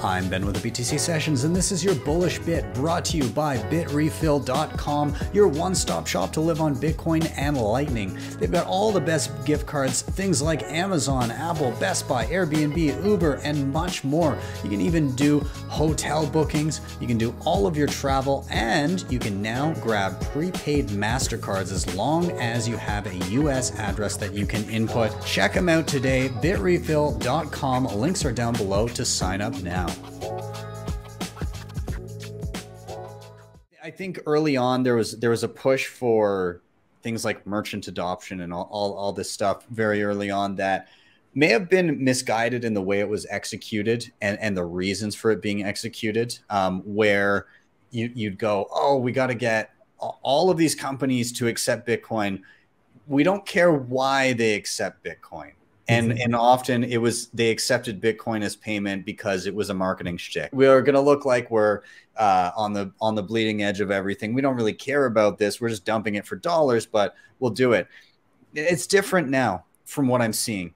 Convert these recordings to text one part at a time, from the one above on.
I'm Ben with the BTC Sessions, and this is your bullish bit brought to you by bitrefill.com, your one-stop shop to live on Bitcoin and Lightning. They've got all the best gift cards, things like Amazon, Apple, Best Buy, Airbnb, Uber, and much more. You can even do hotel bookings, you can do all of your travel, and you can now grab prepaid MasterCards as long as you have a US address that you can input. Check them out today, bitrefill.com. Links are down below to sign up now. I think early on there was a push for things like merchant adoption and all this stuff very early on that may have been misguided in the way it was executed and the reasons for it being executed, where you'd go, oh, we got to get all of these companies to accept Bitcoin. We don't care why they accept Bitcoin. And often it was they accepted Bitcoin as payment because it was a marketing shtick. We are going to look like we're on the bleeding edge of everything. We don't really care about this. We're just dumping it for dollars, but we'll do it. It's different now from what I'm seeing,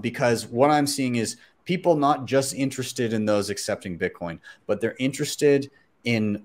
because what I'm seeing is people not just interested in those accepting Bitcoin, but they're interested in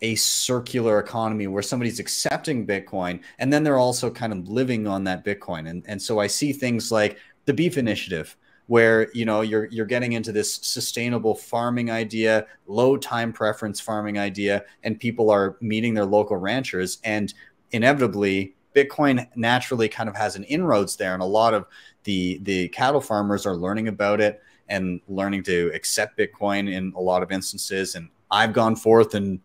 a circular economy where somebody's accepting Bitcoin and then they're also kind of living on that Bitcoin. And so I see things like the beef initiative where, you know, you're getting into this sustainable farming idea, low time preference farming idea, and people are meeting their local ranchers. And inevitably, Bitcoin naturally kind of has an inroads there. And a lot of the cattle farmers are learning about it and learning to accept Bitcoin in a lot of instances. And I've gone forth and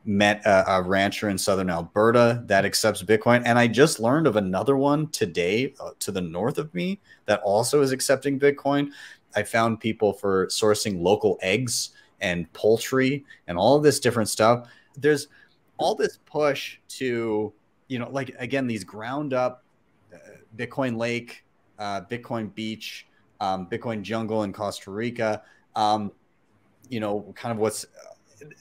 met a rancher in southern Alberta that accepts Bitcoin. And I just learned of another one today to the north of me that also is accepting Bitcoin. I found people for sourcing local eggs and poultry and all of this different stuff. There's all this push to, you know, like, again, these ground up Bitcoin Lake, Bitcoin Beach, Bitcoin Jungle in Costa Rica, you know, kind of what's,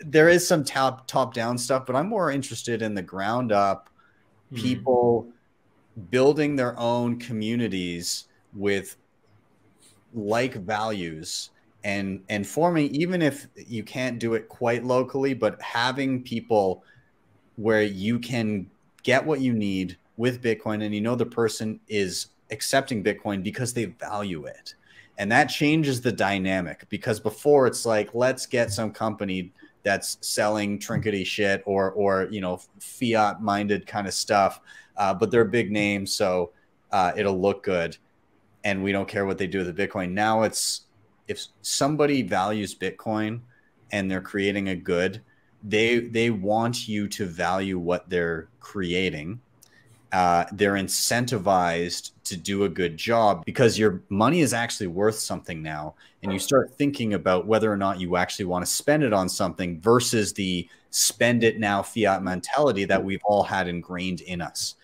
there is some top down stuff, but I'm more interested in the ground up people building their own communities with like values and forming, even if you can't do it quite locally, but having people where you can get what you need with Bitcoin and you know the person is accepting Bitcoin because they value it. And that changes the dynamic, because before it's like, let's get some company that's selling trinkety shit or you know, fiat minded kind of stuff, but they're a big name, so it'll look good and we don't care what they do with the Bitcoin. Now it's, if somebody values Bitcoin and they're creating a good, they want you to value what they're creating. They're incentivized to do a good job because your money is actually worth something now. And you start thinking about whether or not you actually want to spend it on something versus the spend it now fiat mentality that we've all had ingrained in us.